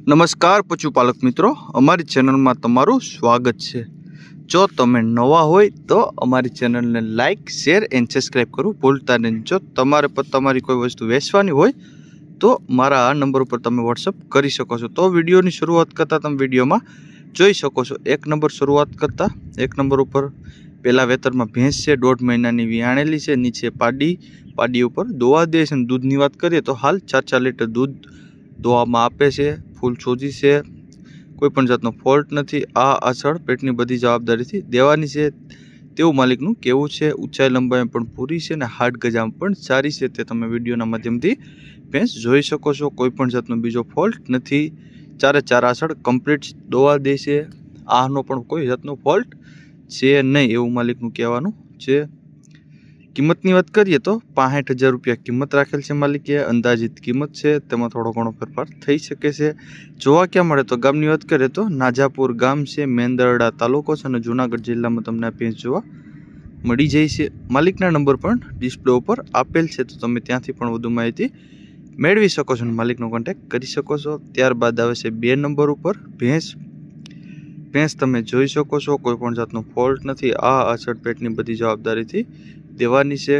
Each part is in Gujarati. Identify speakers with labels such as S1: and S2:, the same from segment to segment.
S1: નમસ્કાર પશુપાલક મિત્રો, અમારી ચેનલમાં તમારું સ્વાગત છે। જો તમે નવા હોય તો અમારી ચેનલને લાઇક, શેર એન્ડ સબસ્ક્રાઈબ કરવું ભૂલતા નહીં। જો તમારે તમારી કોઈ વસ્તુ વેચવાની હોય તો મારા આ નંબર ઉપર તમે વોટ્સઅપ કરી શકો છો। તો વિડીયોની શરૂઆત કરતાં તમે વિડીયોમાં જોઈ શકો છો। એક નંબર શરૂઆત કરતાં એક નંબર ઉપર પહેલા વેતરમાં ભેંસ છે, 1.5 મહિનાની વિયાણેલી છે, નીચે પાડી ઉપર દોવા દે છે। દૂધની વાત કરીએ તો હાલ 4 લીટર દૂધ દોવામાં આપે છે। ફૂલ સોજી છે, કોઈપણ જાતનો ફોલ્ટ નથી। આ આછળ પેટની બધી જવાબદારીથી દેવાની છે તેવું માલિકનું કહેવું છે। ઊંચાઈ લંબાઈ પણ પૂરી છે અને હાડ ગજામાં પણ સારી છે, તે તમે વિડીયોના માધ્યમથી ભેંસ જોઈ શકો છો। કોઈપણ જાતનો બીજો ફોલ્ટ નથી। 4 આછળ કમ્પ્લીટ દોવા દે છે। આનો પણ કોઈ જાતનો ફોલ્ટ છે નહીં એવું માલિકનું કહેવાનું છે। કિંમતની વાત કરીએ તો 65,000 રૂપિયા કિંમત રાખેલ છે માલિકે। અંદાજિત કિંમત છે, તેમાં થોડો ઘણો ફેરફાર થઈ શકે છે। જોવા ક્યાં મળે તો ગામની વાત કરીએ તો નાજાપુર ગામ છે, મેંદરડા તાલુકો છે અને જુનાગઢ જિલ્લામાં તમને આ ભેંસ જોવા મળી જાય છે। માલિકના નંબર પણ ડિસ્પ્લે ઉપર આપેલ છે, તો તમે ત્યાંથી પણ વધુ માહિતી મેળવી શકો છો અને માલિકનો કોન્ટેક્ટ કરી શકો છો। ત્યારબાદ આવે છે 2 નંબર ઉપર ભેંસ તમે જોઈ શકો છો, કોઈ પણ જાતનો ફોલ્ટ નથી। આ આછળ પેટની બધી જવાબદારીથી દેવાની છે।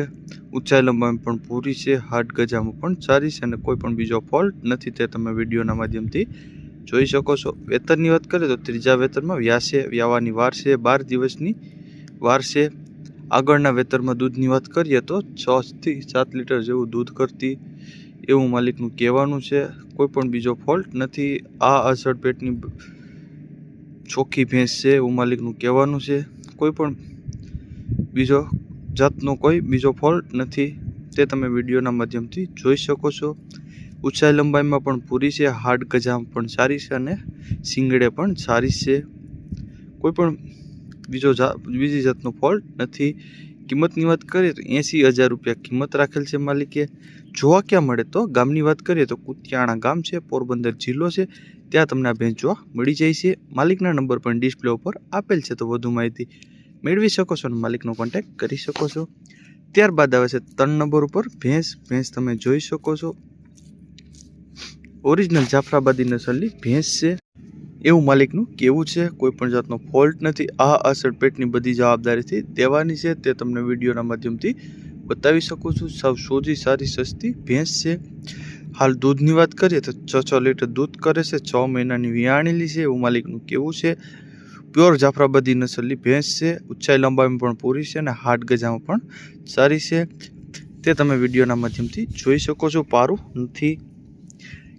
S1: ઊંચાઈ લંબાઈ પણ પૂરી છે, હાડ ગજામાં પણ સારી છે અને કોઈ પણ બીજો ફોલ્ટ નથી, તે તમે વિડીયોના માધ્યમથી જોઈ શકો છો। વેતનની વાત કરીએ તો ત્રીજા વેતનમાં વ્યાવાની વાર છે, 12 દિવસની વાર છે। આગળના વેતરમાં દૂધની વાત કરીએ તો 6 થી 7 લીટર જેવું દૂધ કરતી એવું માલિકનું કહેવાનું છે। કોઈ પણ બીજો ફોલ્ટ નથી। આ આછળ પેટની ચોખ્ખી ભેંસ છે એવું માલિકનું કહેવાનું છે। કોઈ પણ બીજો જાતનો કોઈ બીજો ફોલ્ટ નથી, તે તમે વિડીયોના માધ્યમથી જોઈ શકો છો। ઊંચાઈ લંબાઈમાં પણ પૂરી છે, હાડ ગજામાં પણ સારી છે અને શિંગડે પણ સારી છે। કોઈ પણ બીજી જાતનો ફોલ્ટ નથી। કિંમતની વાત કરીએ તો 80,000 રૂપિયા કિંમત રાખેલ છે માલિકે। જોવા ક્યાં મળે તો ગામની વાત કરીએ તો કુતિયાણા ગામ છે, પોરબંદર જિલ્લો છે, ત્યાં તમને આ ભેંસ જોવા મળી જાય છે। માલિકના નંબર પણ ડિસ્પ્લે ઉપર આપેલ છે, તો વધુ માહિતી મેળવી શકો છો અને માલિકનો કોન્ટેક્ટ કરી શકો છો। ત્યારબાદ આવે છે 3 નંબર ઉપર ભેંસ તમે જોઈ શકો છો, ઓરિજિનલ જાફરાબાદી નસલની ભેંસ છે એવું માલિકનું કહેવું છે। કોઈ પણ જાતનો ફોલ્ટ નથી। આ આછળ પેટની બધી જવાબદારીથી દેવાની છે, તે તમને વિડીયોના માધ્યમથી બતાવી શકું છું। સાવ સોજી સારી સસ્તી ભેંસ છે। હાલ દૂધની વાત કરીએ તો 6 લીટર દૂધ કરે છે, 6 મહિનાની વિયાણેલી છે એવું માલિકનું કહેવું છે। પ્યોર જાફરાબાદી નસલની ભેંસ છે। ઊંચાઈ લંબાઈમાં પણ પૂરી છે અને હાડ ગજામાં પણ સારી છે, તે તમે વિડીયોના માધ્યમથી જોઈ શકો છો। પારું નથી।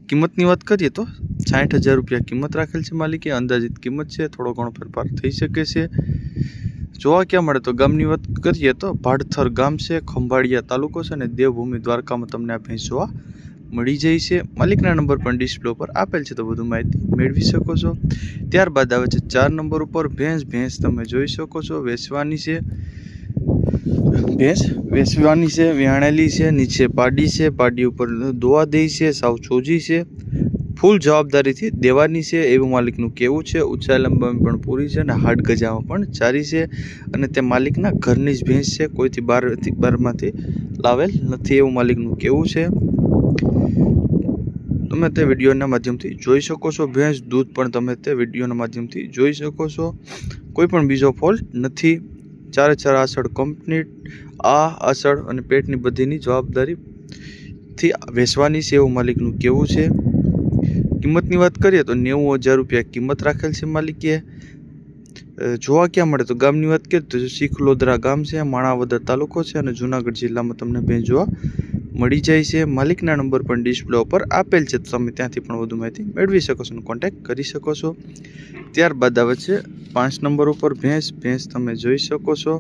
S1: કિંમતની વાત કરીએ તો 60,000 રૂપિયા કિંમત રાખેલ છે માલિકે। અંદાજિત કિંમત છે, થોડો ઘણો ફેરફાર થઈ શકે છે। જોવા ક્યાં મળે તો ગામની વાત કરીએ તો ભાડથર ગામ છે, ખંભાળિયા તાલુકો છે અને દેવભૂમિ દ્વારકામાં તમને આ ભેંસ જોવા મળી જાય છે। માલિકના નંબર પણ ડિસ્પ્લે ઉપર આપેલ છે, તો વધુ માહિતી મેળવી શકો છો। ત્યારબાદ આવે છે 4 નંબર ઉપર ભેંસ તમે જોઈ શકો છો, વેચવાની છે ભેંસ, વિયાણેલી છે, નીચે પાડી ઉપર દોવા દે છે, સાવ ચોજી છે, ફૂલ જવાબદારીથી દેવાની છે એવું માલિકનું કહેવું છે। ઊંચાઈ લંબાઈ પણ પૂરી છે અને હાડ ગજામાં પણ સારી છે અને તે માલિકના ઘરની જ ભેંસ છે, કોઈથી બહારમાંથી લાવેલ નથી એવું માલિકનું કહેવું છે। તમે તે વિડીયોના માધ્યમથી જોઈ શકો છો। ભેંસ દૂધ પણ તમે તે વિડીયોના માધ્યમથી જોઈ શકો છો। કોઈ પણ બીજો ફોલ્ટ નથી। 4 આછળ કમ્પ્લીટ। આ આછળ અને પેટની બધીની જવાબદારીથી વેચવાની છે એવું માલિકનું કહેવું છે। કિંમતની વાત કરીએ તો 90,000 રૂપિયા કિંમત રાખેલ છે માલિકે। જોવા ક્યાં મળે તો ગામની વાત કરીએ તો શીખલોદરા ગામ છે, માણાવદર તાલુકો છે અને જુનાગઢ જિલ્લામાં તમને ભેંસ જોવા મળી જાય છે। માલિકના નંબર પણ ડિસ્પ્લે ઉપર આપેલ છે, તો તમે ત્યાંથી પણ વધુ માહિતી મેળવી શકો છો અને કોન્ટેક્ટ કરી શકો છો। ત્યારબાદ આવે છે 5 નંબર ઉપર ભેંસ તમે જોઈ શકો છો।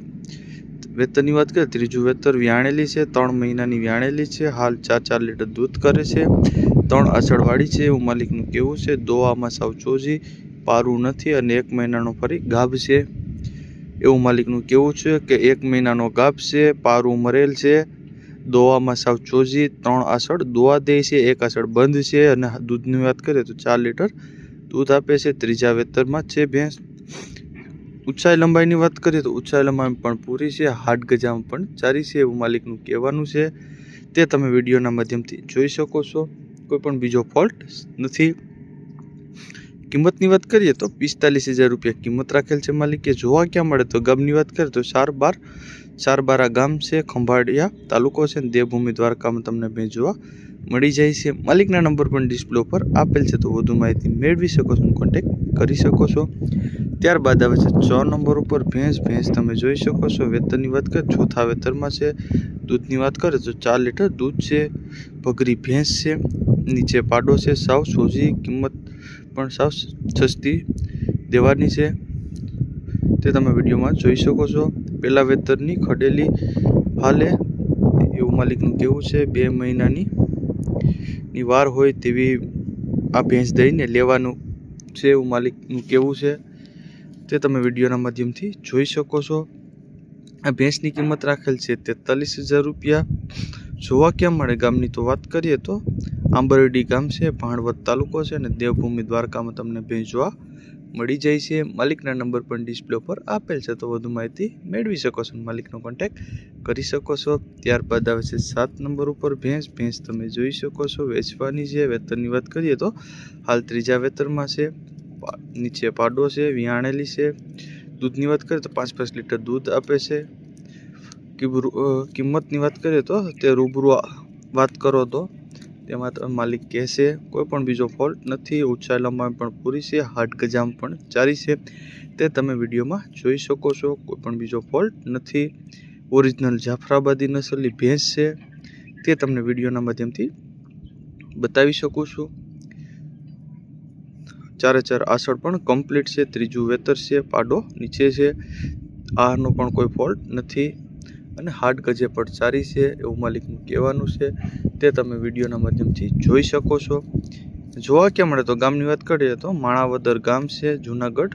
S1: વેતનની વાત કરીએ ત્રીજું વેતર વિયાણેલી છે, 3 મહિનાની વિયાણેલી છે। હાલ 4 લીટર દૂધ કરે છે, 3 આછળવાળી છે એવું માલિકનું કહેવું છે। દોવામાં સાવ ચોજી, પારું નથી અને 1 મહિનાનો ફરી ગાભ છે એવું માલિકનું કહેવું છે કે 1 મહિનાનો ગાભ છે, પારું મરેલ છે, દોવામાં સાવ ચોજી, 3 આછળ દોવા દે છે, 1 આછળ બંધ છે અને દૂધની વાત કરીએ તો 4 લીટર દૂધ આપે છે। ત્રીજા વેતરમાં છે ભેંસ। ઊંચાઈ લંબાઈની વાત કરીએ તો ઊંચાઈ લંબાઈ પણ પૂરી છે, હાડ ગજામાં પણ સારી છે એવું માલિકનું કહેવાનું છે, તે તમે વિડીયોના માધ્યમથી જોઈ શકો છો। કોઈ પણ બીજો ફોલ્ટ નથી। કિંમતની વાત કરીએ તો 45,000 રૂપિયા કિંમત રાખેલ છે માલિકે। જોવા ક્યાં મળે તો ગામની વાત કરીએ તો ચારબારા ગામ છે, ખંભાળિયા તાલુકો છે, દેવભૂમિ દ્વારકામાં તમને ભેંસ જોવા મળી જાય છે। માલિકના નંબર પણ ડિસ્પ્લે ઉપર આપેલ છે, તો વધુ માહિતી મેળવી શકો છો, કોન્ટેક્ટ કરી શકો છો। ત્યારબાદ આવે છે 6 નંબર ઉપર ભેંસ તમે જોઈ શકો છો। વેતનની વાત કરીએ ચોથા વેતરમાં છે। દૂધની વાત કરીએ તો 4 લીટર દૂધ છે। ભગરી ભેંસ છે, નીચે પાડો છે, સાવ સોજી, કિંમત પણ સાવ સસ્તી દેવાની છે, તે તમે વિડીયોમાં જોઈ શકો છો। પહેલા વેતરની ખડેલી હાલે એવું માલિકનું કહેવું છે। 2 મહિનાની વાર હોય તેવી આ ભેંસ દઈને લેવાનું છે એવું માલિકનું કહેવું છે, તે તમે વિડીયોના માધ્યમથી જોઈ શકો છો। આ ભેંસની કિંમત રાખેલ છે 43,000 રૂપિયા। જોવા ક્યાં મળે ગામની તો વાત કરીએ તો આંબરડી ગામ છે, ભાણવડ તાલુકો છે અને દેવભૂમિ દ્વારકામાં તમને ભેંસ જોવા મળી જાય છે। માલિકના નંબર પણ ડિસ્પ્લે પર આપેલ છે, તો વધુ માહિતી મેળવી શકો છો, માલિકનો કોન્ટેક્ટ કરી શકો છો। ત્યારબાદ આવે છે 7 નંબર ઉપર ભેંસ તમે જોઈ શકો છો, વેચવાની છે। વેતનની વાત કરીએ તો હાલ 3જા વેતરમાં છે, નીચે પાડો છે, વિયાણેલી છે। દૂધની વાત કરીએ તો 5 લીટર દૂધ આપે છે। કિંમતની વાત કરીએ તો તે રૂબરૂ વાત કરો તો તેમાં માલિક કહેશે। કોઈ પણ બીજો ફોલ્ટ નથી, ઊંચાઈ લંબાઈ પણ પૂરી છે, હાડ ગજામ પણ સારી છે, તે તમે વિડીયોમાં જોઈ શકો છો। કોઈ પણ બીજો ફોલ્ટ નથી, ઓરિજિનલ જાફરાબાદી નસલની ભેંસ છે, તે તમને વિડીયોના માધ્યમથી બતાવી શકું છું। 4 આસળ પણ કમ્પ્લીટ છે, 3જું વેતર છે, પાડો નીચે છે, આહારનો પણ કોઈ ફોલ્ટ નથી અને હાડ ગજે પણ સારી છે એવું માલિકનું કહેવાનું છે, તે તમે વિડીયોના માધ્યમથી જોઈ શકો છો। જોવા ક્યાં મળે તો ગામની વાત કરીએ તો માણાવદર ગામ છે, જુનાગઢ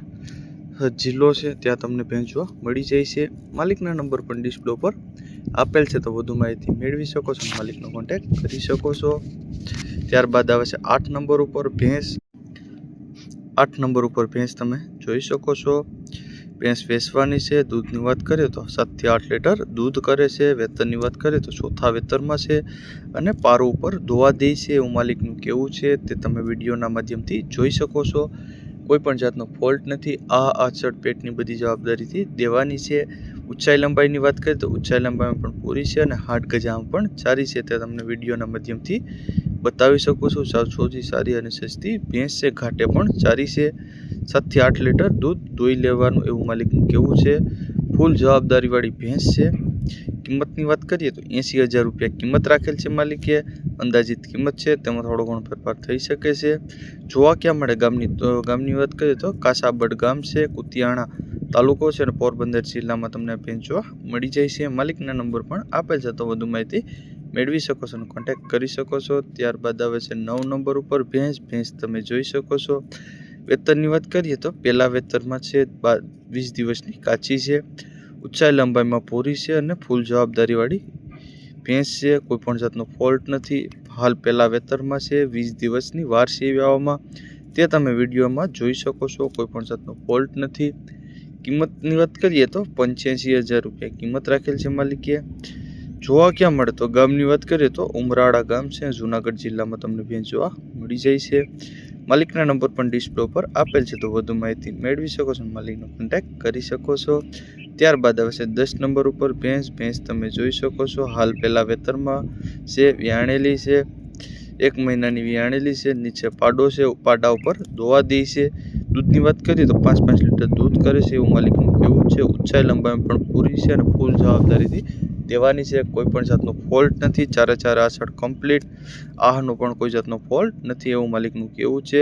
S1: જિલ્લો છે, ત્યાં તમને ભેંસ જોવા મળી જાય છે। માલિકના નંબર પણ ડિસ્પ્લે પર આપેલ છે, તો વધુ માહિતી મેળવી શકો છો, માલિકનો કોન્ટેક્ટ કરી શકો છો। ત્યારબાદ આવે છે 8 નંબર ઉપર ભેંસ તમે જોઈ શકો છો। ભેંસ વેચવાની છે। દૂધની વાત કરીએ તો 7 થી 8 લીટર દૂધ કરે છે। વેતનની વાત કરીએ તો ચોથા વેતરમાં છે અને પારો ઉપર ધોવા દે છે એવું માલિકનું કહેવું છે, તે તમે વિડીયોના માધ્યમથી જોઈ શકો છો। કોઈ પણ જાતનો ફોલ્ટ નથી, આછળ પેટની બધી જવાબદારીથી દેવાની છે। ઊંચાઈ લંબાઈની વાત કરીએ તો ઊંચાઈ લંબાઈમાં પણ પૂરી છે અને હાડ ગજામાં પણ સારી છે, તે તમને વિડીયોના માધ્યમથી બતાવી શકું છું। સાવ સોજી, સારી અને સસ્તી ભેંસ છે, ઘાટે પણ સારી છે। 7 થી 8 લીટર દૂધ દોઈ લેવાનું એવું માલિકનું કહેવું છે। ફૂલ જવાબદારીવાળી ભેંસ છે। કિંમતની વાત કરીએ તો 80,000 રૂપિયા કિંમત રાખેલ છે માલિકે। અંદાજિત કિંમત છે, તેમાં થોડો ઘણો ફેરફાર થઈ શકે છે। જોવા ક્યાં મળે ગામની વાત કરીએ તો કાસાબડ ગામ છે, કુતિયાણા તાલુકો છે અને પોરબંદર જિલ્લામાં તમને ભેંસ જોવા મળી જાય છે। માલિકના નંબર પણ આપેલ છે, તો વધુ માહિતી મેળવી શકો છો અને કોન્ટેક્ટ કરી શકો છો। ત્યારબાદ આવે છે 9 નંબર ઉપર ભેંસ તમે જોઈ શકો છો। વેતનની વાત કરીએ તો પહેલા વેતરમાં છે, 20 દિવસની કાચી છે, ઊંચાઈ લંબાઈમાં પૂરી છે અને ફૂલ જવાબદારીવાળી ભેંસ છે। કોઈ પણ જાતનો ફોલ્ટ નથી, હાલ પહેલા વેતરમાં છે, 20 દિવસની વાર છે આવવામાં, તે તમે વિડીયોમાં જોઈ શકો છો। કોઈ પણ જાતનો ફોલ્ટ નથી। કિંમતની વાત કરીએ તો 85,000 રૂપિયા કિંમત રાખેલ છે માલિકે। જોવા ક્યાં મળે તો ગામની વાત કરીએ તો ઉમરાળા ગામ છે, જુનાગઢ જિલ્લામાં તમને ભેંસ જોવા મળી જાય છે। માલિકના નંબર પણ ડિસ્પ્લે પર આપેલ છે, તો વધુ માહિતી મેળવી શકો છો, માલિકનો કોન્ટેક્ટ કરી શકો છો। ત્યારબાદ આવે છે 10 નંબર ઉપર ભેંસ તમે જોઈ શકો છો। હાલ પહેલા વેતરમાં છે, વિયાણેલી છે, 1 મહિનાની વિયાણેલી છે, નીચે પાડો છે, પાડા ઉપર ધોવા દે છે। દૂધની વાત કરીએ તો 5 લીટર દૂધ કરે છે એવું માલિકનું કહેવું છે। ઊંચાઈ લંબાઈ પણ પૂરી છે અને ફૂલ જવાબદારીથી દેવાની છે। કોઈ પણ જાતનો ફોલ્ટ નથી, 4 આસળ કમ્પ્લીટ, આહારનો પણ કોઈ જાતનો ફોલ્ટ નથી એવું માલિકનું કહેવું છે।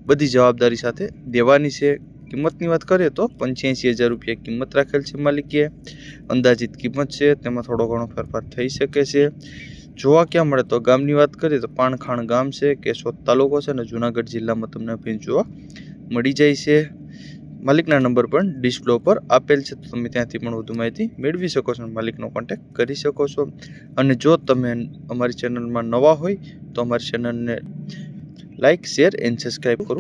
S1: બધી જવાબદારી સાથે દેવાની છે। કિંમતની વાત કરીએ તો 85,000 રૂપિયા કિંમત રાખેલ છે માલિકે। અંદાજિત કિંમત છે, તેમાં થોડો ઘણો ફેરફાર થઈ શકે છે। જોવા ક્યાં મળે તો ગામની વાત કરીએ તો પાણખાણ ગામ છે, કેશોદ તાલુકો છે અને જુનાગઢ જિલ્લામાં તમને ભેંસ જોવા મળી જાય છે। માલિકના નંબર પણ ડિસ્પ્લે પર આપેલ છે, તો તમે ત્યાંથી પણ વધુ માહિતી મેળવી શકો છો, માલિકનો કોન્ટેક્ટ કરી શકો છો। અને જો તમે અમારી ચેનલમાં નવા હોય તો અમારી ચેનલને લાઇક, શેર એન્ડ સબસ્ક્રાઈબ કરો।